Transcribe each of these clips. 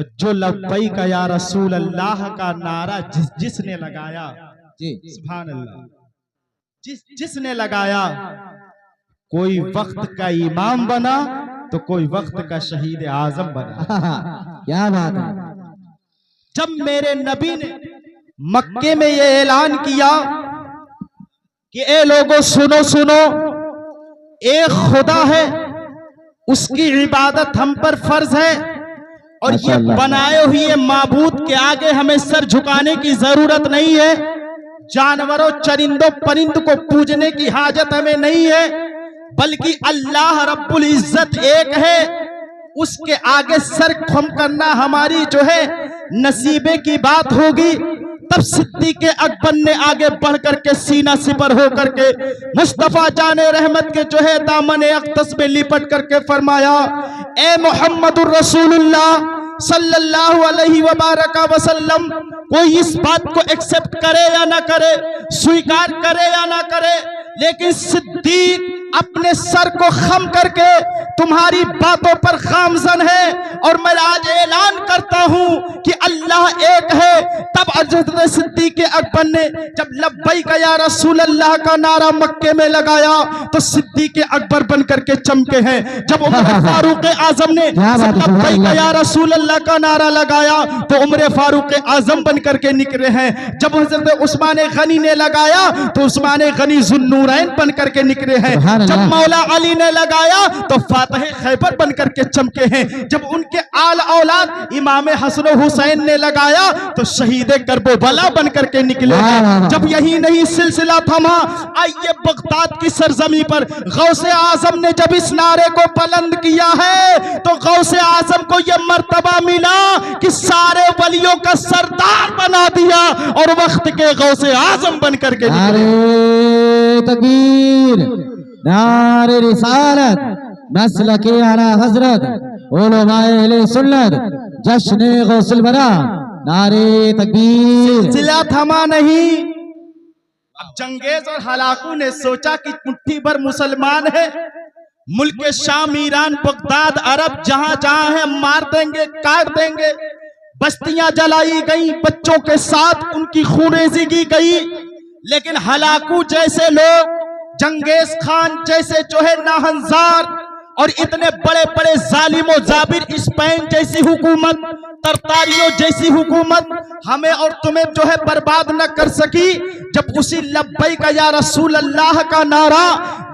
और जो लब्बैक या रसूल अल्लाह का नारा जिसने लगाया, सुभान अल्लाह, जिसने लगाया, कोई वक्त का इमाम बना तो कोई वक्त का शहीद आजम बना। क्या बात है। जब मेरे नबी ने मक्के में ये ऐलान किया कि ए लोगों सुनो सुनो, एक खुदा है, उसकी इबादत हम पर फर्ज है, और ये बनाए हुए माबूद के आगे हमें सर झुकाने की जरूरत नहीं है, जानवरों चरिंदों परिंद को पूजने की हाजत हमें नहीं है, बल्कि अल्लाह रब्बुल इज्जत एक है, उसके आगे सर खम करना हमारी जो है नसीबे की बात होगी। तब सिद्दीक़ अकबर ने आगे बढ़ करके सीना सिपर हो करके मुस्तफा जाने रहमत के जो है दामन अक़दस में लिपट करके फरमाया, ए मोहम्मदुर रसूलुल्लाह सल्लल्लाहु अलैहि वसल्लम, कोई इस बात को एक्सेप्ट करे या ना करे, स्वीकार करे या ना करे, लेकिन सिद्दीक अपने सर को खम करके तुम्हारी बातों पर खामजन है, और मैं आज ऐलान करता हूं कि अल्लाह एक है। तब हज़रत सिद्दीक़ अकबर ने जब लब्बैक या रसूल अल्लाह का नारा मक्के में लगाया तो सिद्दीक़ अकबर बन करके चमके हैं। जब उमर फारूक आजम ने लब्बैक या रसूल अल्लाह का नारा लगाया तो उमर फारूक आजम बन करके निकले हैं। जब हज़रत उस्मान गनी ने लगाया तो उस्मान गनी ज़ुन्नूरैन बन करके निकले हैं। जब मौला अली ने लगाया तो फातिह खैबर बन करके चमके हैं। जब उनके आल औलाद इमाम हसन हुसैन ने लगाया तो शहीद करबला बन करके निकले हैं। जब यही नहीं सिलसिला थमा, आइए बगदाद की सरजमी पर गौसे आजम ने जब इस नारे को बुलंद किया है तो गौसे आजम को यह मर्तबा मिला कि सारे वलियों का सरदार बना दिया और वक्त के गौसे आजम बन करके निकले। तकबीर, नारे रिसालत, मसलके आला हजरत, उलमाए अहले सुन्नत, जश्न गौसुल बरा, नारे तकबीर। सिलसिला थमा नहीं। अब चंगेज और हलाकू ने सोचा कि मुट्ठी भर मुसलमान है, मुल्क शाम, ईरान, बगदाद, अरब जहां जहां है मार देंगे, काट देंगे। बस्तियां जलाई गई, बच्चों के साथ उनकी खूनेज़ी की गई, लेकिन हलाकू जैसे लोग, चंगेज खान जैसे जो है नाहंजार, और इतने बड़े बड़े जालिमो जाबिर स्पेन जैसी हुकूमत, तरतारियों जैसी हुकूमत हमें और तुम्हें जो है बर्बाद न कर सकी। जब उसी लब्बैक या रसूल अल्लाह का नारा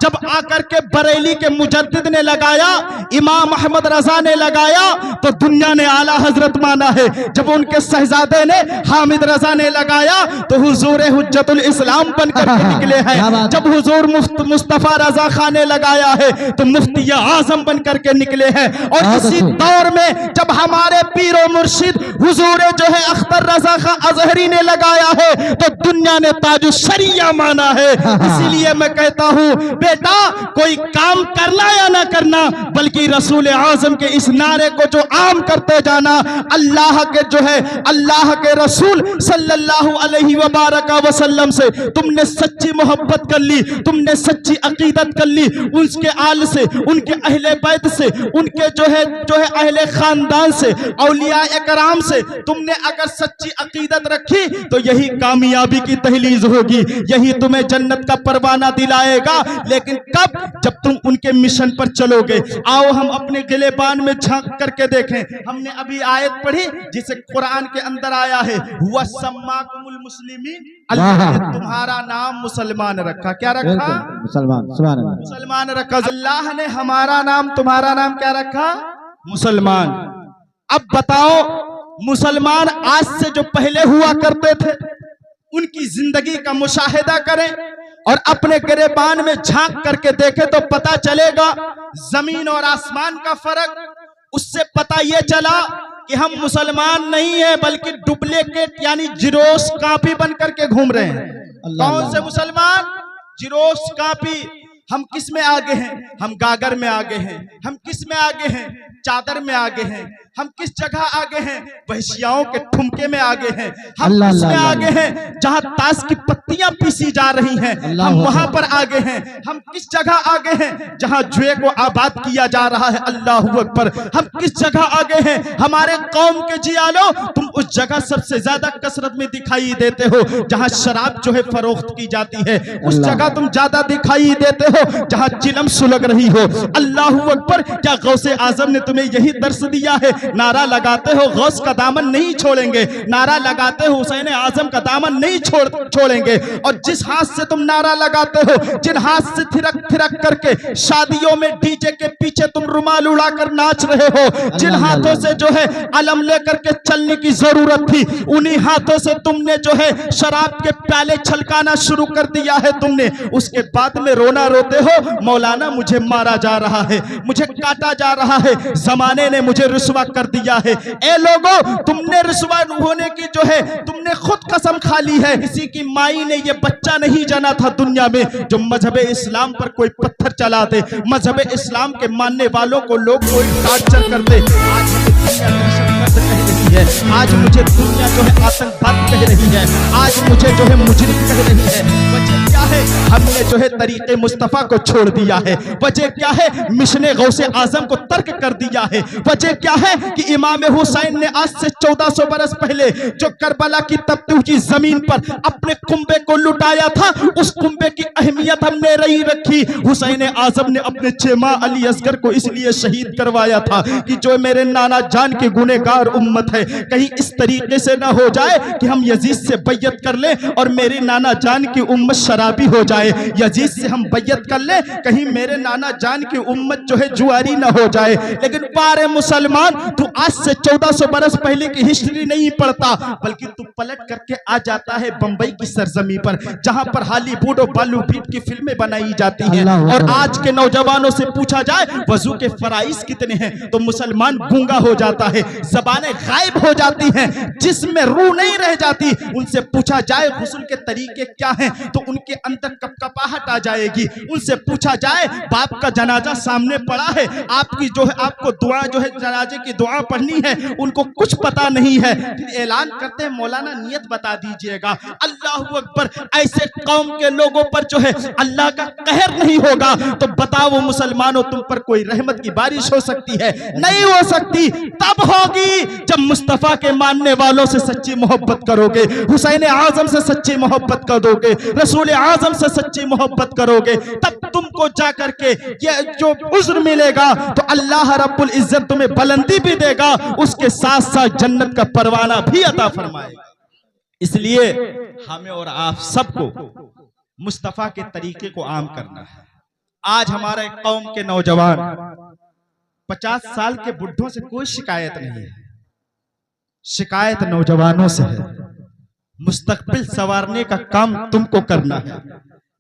जब आकर के बरेली के मुजद्दिद ने लगाया, इमाम अहमद रजा ने लगाया, तो दुनिया ने आला हजरत माना है। जब उनके शहजादे ने हामिद रजा ने लगाया तो हुजूर हुज्जतुल इस्लाम बनकर के निकले हैं। जब हुजूर मुस्तफा रजा खान ने लगाया है तो मुफ्ती आजम बनकर के निकले हैं। और इसी दौर में जब हमारे पीरो मुर्शिद हुजूर जो है अख्तर रजा खान अजहरी ने लगाया है तो दुनिया ने ताजु शरिया माना है। इसीलिए मैं कहता हूं बेटा, कोई काम करना या ना करना, बल्कि रसूल आजम के इस नारे को जो आम करते जाना। अल्लाह के जो है अल्लाह के रसूल सल्लल्लाहु अलैहि वसल्लम से तुमने सच्ची मोहब्बत कर ली, तुमने सच्ची अकीदत कर ली, उसके आल से, उनके अहले बैत से, उनके जो है अहले खानदान से, औलिया इकराम से तुमने अगर सच्ची अकीदत रखी तो यही कामयाबी की तहलीज होगी, यही तुम्हें जन्नत का परवाना दिलाएगा। लेकिन कब? जब तुम उनके मिशन पर चलोगे। आओ हम अपने गिलेबान में झांक करके देखें। हमने अभी आयत पढ़ी जिसे कुरान के अंदर आया है, हुआ सम्माकुमुल मुस्लिमीन, अल्लाह ने तुम्हारा नाम मुसलमान रखा। क्या रखा? मुसलमान। सुभान अल्लाह, मुसलमान रखा। अल्लाह ने हमारा नाम, तुम्हारा नाम क्या रखा? मुसलमान। अब बताओ, मुसलमान आज से जो पहले हुआ करते थे उनकी जिंदगी का मुशाहिदा करें और अपने गिरेबान में झांक करके देखें तो पता चलेगा जमीन और आसमान का फर्क। उससे पता ये चला कि हम मुसलमान नहीं है बल्कि डुप्लीकेट यानी जिरोस कॉपी बन करके घूम रहे हैं। कौन से मुसलमान? Zeros copy. हम किस में आगे हैं? हम गागर में आगे हैं। हम किस में आगे हैं? चादर में आगे हैं। हम किस जगह आगे हैं? वहशियाओं के ठुमके में आगे हैं। हम किस में आगे हैं? जहां ताश की पत्तियां पीसी जा रही हैं, हम वहां पर आगे हैं। हम किस जगह आगे हैं? जहां जुए को आबाद किया जा रहा है। अल्लाह अकबर। हम किस जगह आगे हैं? हमारे कौम के जियालो, तुम उस जगह सबसे ज्यादा कसरत में दिखाई देते हो जहां शराब जो है फरोख्त की जाती है। उस जगह तुम ज्यादा दिखाई देते हो जहां चिलम सुलग रही हो। अल्लाह अकबर। क्या गौसे आजम ने तुम्हें यही दर्श दिया है? नारा लगाते हो गौस का दामन नहीं छोड़ेंगे, नारा लगाते हो हुसैन आजम का दामन नहीं छोड़ेंगे। और जिस हाथ से तुम नारा लगाते हो, जिन हाथ से थिरक थिरक करके शादियों में डीजे के पीछे तुम रुमाल उड़ाकर नाच रहे हो, जिन हाथों से जो है अलम लेकर के चलने की जरूरत थी, उन्हीं हाथों से तुमने जो है शराब के प्याले छलकाना शुरू कर दिया है तुमने। उसके बाद में रोना रोते हो, मौलाना मुझे मारा जा रहा है, मुझे काटा जा रहा है, जमाने ने मुझे रुसवा कर दिया है। ए लोगों, तुमने रुसवा होने की जो है तुमने खुद कसम खा ली है। किसी की माई ने ये बच्चा नहीं जाना था दुनिया में जो मजहब इस्लाम पर कोई पत्थर चला दे, मजहब इस्लाम के मानने वालों को लोग कोई टार्चर कर दे। आज मुझे दुनिया जो है आतंकवाद कह रही है, आज मुझे जो है मुजरिम कह रही है। वजह क्या है? हमने जो है तरीके मुस्तफा को छोड़ दिया है। वजह क्या है? मिशने गौसे आजम को तर्क कर दिया है। वजह क्या है कि इमाम हुसैन ने आज से 1400 बरस पहले जो करबला की तपती हुई जमीन पर अपने कुंबे को लुटाया था, उस कुंबे की अहमियत हमने नहीं रखी। हुसैन आजम ने अपने चेमा अली असगर को इसलिए शहीद करवाया था कि जो मेरे नाना जान के गुनेगार उम्मत है, कहीं इस तरीके से ना हो जाए कि हम यजीद से बैयत कर ले और मेरे नाना जान की उम्मत शराबी हो जाए। यजीद से हम बैयत कर ले, कहीं मेरे नाना जान की उम्मत जो है जुआरी ना हो जाए। लेकिन पारे मुसलमान, तू आज से 1400 बरस पहले की हिस्ट्री नहीं पढ़ता, बल्कि तू पलट करके आ जाता है बंबई की सरजमी पर, जहां पर हॉलीवुड और बॉलीवुड की फिल्में बनाई जाती हैं। और आज के नौजवानों से पूछा जाए वजू के फराइज कितने हैं, तो मुसलमान गूंगा हो जाता है, ज़बानें गायब हो जाती हैं, जिसमें रूह नहीं रह जाती। उनसे पूछा जाए गुस्ल के तरीके क्या हैं, तो उनके अंदर कपकपाहट आ जाएगी। उनसे पूछा जाए बाप का जनाजा सामने पड़ा है, आपकी जो है आपको दुआ जो है जनाजे की दुआ पढ़नी है, उनको कुछ पता नहीं है। फिर ऐलान करते हैं मौलाना नियत बता दीजिएगा। अल्लाह अकबर। ऐसे कौम के लोगों पर जो है अल्लाह का कहर नहीं होगा तो बताओ मुसलमानों, तुम पर कोई रहमत की बारिश हो सकती है? नहीं हो सकती। तब होगी जब मुस्तफा के मानने वालों से सच्ची मोहब्बत करोगे, हुसैन आजम से सच्ची मोहब्बत करोगे, रसूल आजम से सच्ची मोहब्बत करोगे, तब तुमको जा करके ये जो उज्र मिलेगा तो अल्लाह रब्बुल इज्जत तुम्हें बुलंदी भी देगा, उसके साथ साथ जन्नत का परवाना भी अता फरमाएगा। इसलिए हमें और आप सबको मुस्तफा के तरीके को आम करना है। आज हमारे कौम के नौजवान 50 साल के बुढ़ों से कोई शिकायत नहीं है, शिकायत नौजवानों से है। मुस्तकबिल संवारने का काम तुमको करना है।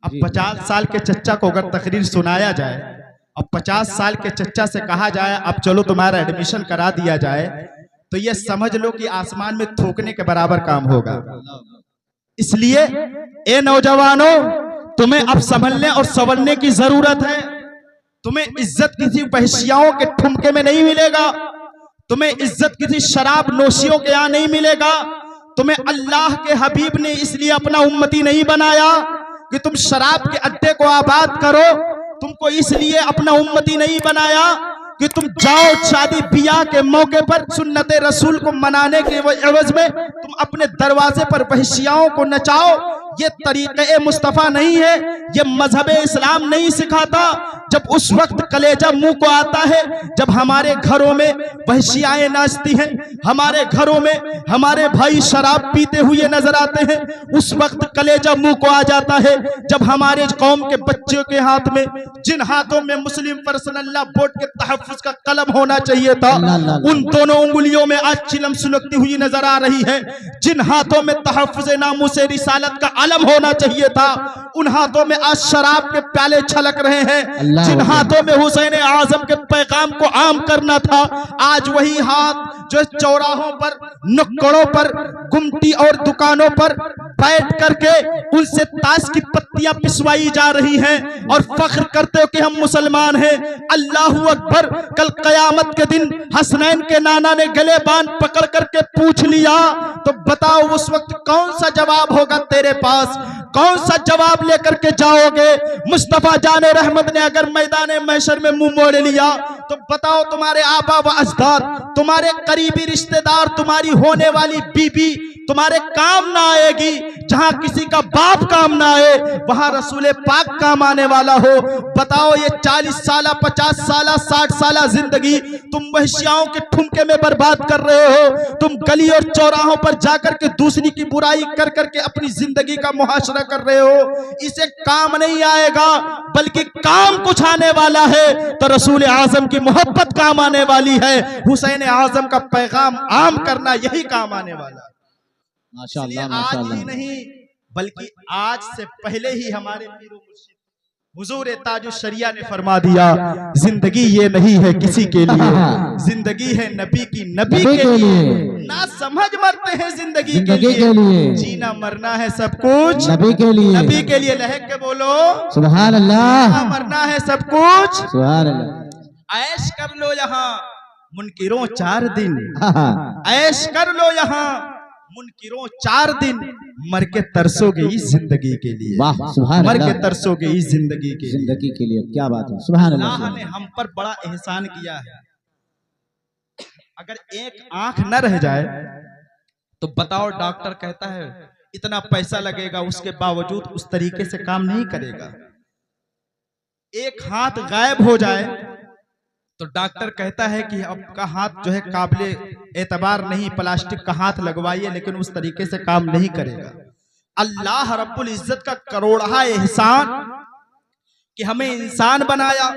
अब 50 साल के चच्चा को अगर तकरीर सुनाया जाए, अब 50 साल के चच्चा से कहा जाए अब चलो तुम्हारा एडमिशन करा दिया जाए, तो ये समझ लो कि आसमान में थूकने के बराबर काम होगा। इसलिए ए नौजवानों, तुम्हें अब संभलने और संवरने की जरूरत है। तुम्हें इज्जत किसी वहशियाओं के ठुमके में नहीं मिलेगा, तुम्हें इज्जत किसी शराब नोशियों के यहाँ नहीं मिलेगा। तुम्हें अल्लाह के हबीब ने इसलिए अपना उम्मती नहीं बनाया कि तुम शराब के अड्डे को आबाद करो, तुमको इसलिए अपना उम्मती नहीं बनाया कि तुम जाओ शादी बियाह के मौके पर सुन्नत रसूल को मनाने के एवज में तुम अपने दरवाजे पर वहशियाओं को नचाओ। ये तरीक़े मुस्तफ़ा नहीं है, ये मजहब इस्लाम नहीं सिखाता। जब उस वक्त कलेजा मुंह को आता है, जब हमारे घरों में वहशियाएं नाचती हैं, हमारे घरों में हमारे भाई शराब पीते हुए नजर आते हैं, उस वक्त कलेजा मुंह को आ जाता है। जब हमारे कौम के बच्चों के हाथ में, जिन हाथों में मुस्लिम पर्सनल बोर्ड के तहफ़्फ़ुज़ का कलम होना चाहिए था, उन दोनों उंगलियों में आज चिलम सुलगती हुई नजर आ रही है। जिन हाथों में तहफ़्फ़ुज़ नामूस रिसालत का अलम होना चाहिए था, उन हाथों में आज शराब के प्याले छलक रहे हैं। जिन हाथों में हुसैन आजम के पैगाम को आम करना था, आज वही हाथ जो चौराहों पर, नुक्कड़ों पर, गुमटी और दुकानों पर बैठ करके उनसे ताश की पत्तियां पिसवाई जा रही हैं और फख्र करते हो कि हम मुसलमान हैं। अल्लाहू अकबर। कल कयामत के दिन हसनैन के नाना ने गले बांध पकड़ करके पूछ लिया, तो बताओ उस वक्त कौन सा जवाब होगा तेरे पास, कौन सा जवाब लेकर के जाओगे? मुस्तफा जाने रहमत ने अगर मैदान महशर में मुंह मोड़ लिया तो बताओ तुम्हारे आबा व अजदाद, तुम्हारे करीबी रिश्तेदार, तुम्हारी होने वाली बीबी तुम्हारे काम ना आएगी। जहां किसी का बाप काम ना आए वहां रसूल पाक काम आने वाला हो। बताओ ये 40 साल, 50 साल, 60 साल जिंदगी तुम वहशियाओं के ठुमके में बर्बाद कर रहे हो। तुम गली और चौराहों पर जाकर के दूसरी की बुराई कर करके अपनी जिंदगी का मुहाशरा कर रहे हो। इसे काम नहीं आएगा, बल्कि काम कुछ आने वाला है तो रसूल आजम की मोहब्बत काम आने वाली है। हुसैन आजम का पैगाम आम करना यही काम आने वाला है। माशाअल्लाह, आज ही माशाअल्लाह। नहीं बल्कि आज से पहले ही हमारे पीर मुर्शिद हुजूर ताजुश शरिया ने फरमा दिया, जिंदगी ये नहीं है किसी के लिए, जिंदगी है नबी की, नबी के लिए। ना समझ मरते हैं जिंदगी के लिए, जीना मरना है सब कुछ नबी के लिए, नबी के लिए। लहक के बोलो सुभान अल्लाह। मरना है सब कुछ सुभान अल्लाह। ऐश कर लो यहाँ मुनकिरों 4 दिन, ऐश कर लो यहाँ मुनकिरों 4 दिन, मर के तरसोगे इस जिंदगी के लिए। वाह सुभान मर अल्लाह। के तरसोगे इस जिंदगी के लिए। जिंदगी के लिए क्या बात है, सुभान अल्लाह अल्लाह। ने हम पर बड़ा एहसान किया है। अगर एक आंख न रह जाए तो बताओ, डॉक्टर कहता है इतना पैसा लगेगा, उसके बावजूद उस तरीके से काम नहीं करेगा। एक हाथ गायब हो जाए तो डॉक्टर कहता है कि आपका हाथ जो है काबिले एतबार नहीं, प्लास्टिक का हाथ लगवाइए, लेकिन उस तरीके से काम नहीं करेगा। अल्लाह रब्बुल इज्जत का करोड़ा एहसान कि हमें इंसान बनाया।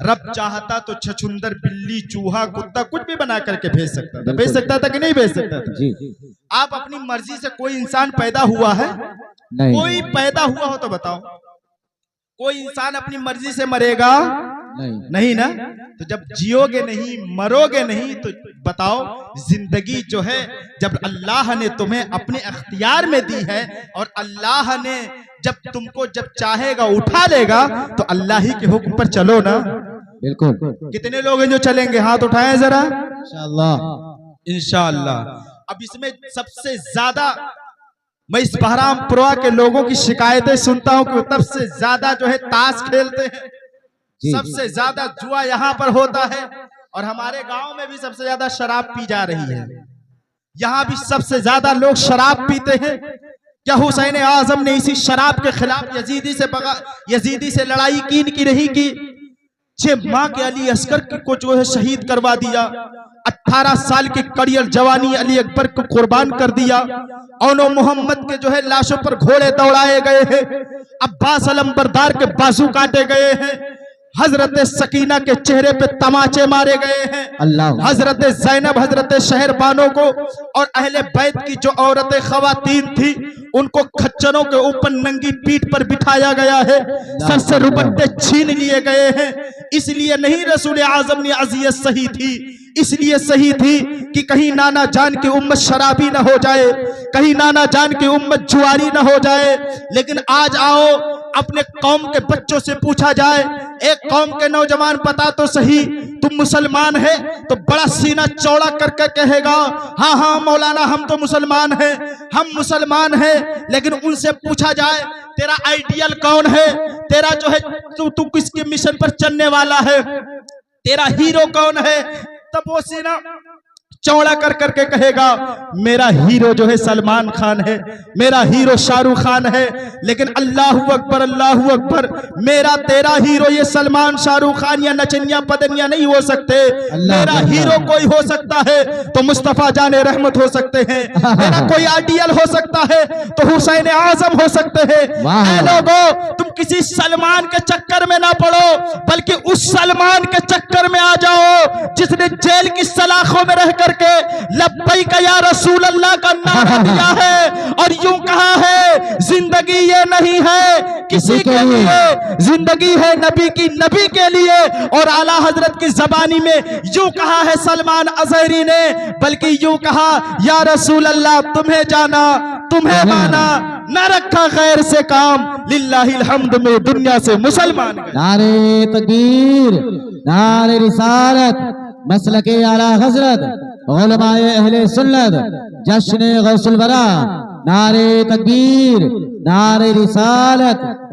रब चाहता तो छछुंदर, बिल्ली, चूहा, कुत्ता कुछ भी बना करके भेज सकता था। भेज सकता था कि नहीं भेज सकता था? जी। आप अपनी मर्जी से कोई इंसान पैदा हुआ है? नहीं। कोई पैदा हुआ हो तो बताओ, कोई इंसान अपनी मर्जी से मरेगा? नहीं ना। तो जब जियोगे नहीं, मरोगे नहीं, तो बताओ जिंदगी जो है जब अल्लाह ने तुम्हें अपने अख्तियार में दी है और अल्लाह ने जब तुमको जब चाहेगा उठा लेगा तो अल्लाह ही के हुक्म पर चलो ना। बिल्कुल। कितने लोग हैं जो चलेंगे? हाथ उठाएं जरा। इंशाअल्लाह, इंशाअल्लाह। अब इसमें सबसे ज्यादा मैं इस बहरामपुरा के लोगों की शिकायतें सुनता हूं कि तब से ज्यादा जो है ताश खेलते हैं, सबसे ज्यादा जुआ यहाँ पर होता है, और हमारे गांव में भी सबसे ज्यादा शराब पी जा रही है। यहाँ भी सबसे ज्यादा लोग शराब पीते हैं। क्या हुसैन आजम ने इसी शराब के खिलाफ यजीदी से लड़ाई की इनकी नहीं की? 6 माँ के अली अस्कर को जो है शहीद करवा दिया। 18 साल की कड़ियल जवानी अली अकबर को कुर्बान कर दिया। औनो मोहम्मद के जो है लाशों पर घोड़े दौड़ाए गए हैं। अब्बास अलंबरदार के बाजू काटे गए हैं। हजरत सकीना के चेहरे पे तमाचे मारे गए हैं। हजरत ज़ैनब, हजरत शहरबानों को और अहले बैत की जो औरतें खवातीन थी उनको खच्चरों के ऊपर नंगी पीठ पर बिठाया गया है। सर से रुपट्टे छीन लिए गए हैं। इसलिए नहीं रसूल आजम ने अज़ियत सही थी, इसलिए सही थी कि कहीं नाना जान की उम्मत शराबी न हो जाए, कहीं नाना जान की उम्मत जुआरी न हो जाए। लेकिन आज आओ अपने कौम के बच्चों से पूछा जाए, एक कौम के नौजवान बता तो सही तुम मुसलमान है, तो बड़ा सीना चौड़ा करके कहेगा हाँ हाँ मौलाना हम तो मुसलमान हैं, हम मुसलमान हैं। लेकिन उनसे पूछा जाए तेरा आइडियल कौन है, तेरा जो है तू किसके मिशन पर चलने वाला है, तेरा हीरो कौन है, तब वो सीना चौड़ा कर करके कहेगा मेरा हीरो जो है सलमान खान है, मेरा हीरो शाहरुख खान है। लेकिन अल्लाहू अकबर, अल्लाहू अकबर, मेरा तेरा हीरो ये सलमान, शाहरुख खान या नचनिया पदनिया नहीं हो सकते। मेरा हीरो कोई हो सकता है तो मुस्तफा जाने रहमत हो सकते हैं, मेरा कोई आइडियल हो सकता है तो हुसैन आजम हो सकते हैं। ऐ लोगों, तुम किसी सलमान के चक्कर में ना पड़ो, बल्कि उस सलमान के चक्कर में आ जाओ जिसने जेल की सलाखों में रहकर करके लब्बैक या रसूल अल्लाह का नारा दिया है और यूं कहा है, जिंदगी ये नहीं है किसी के लिए, जिंदगी है नबी की, नबी के लिए। और आला हजरत की जबानी में यूं कहा है सलमान अजहरी ने, बल्कि यूं कहा, या रसूल अल्लाह तुम्हें जाना तुम्हें माना, न रखा गैर से काम, लिल्लाहिल हम्द में दुनिया से मुसलमान गए। नारे तकबीर, नारे रिसालत, मसलके आला हजरत, उलमाए अहले सुन्नत, जश्न गौसुल वरा, नारे तकबीर, नारे रिसालत।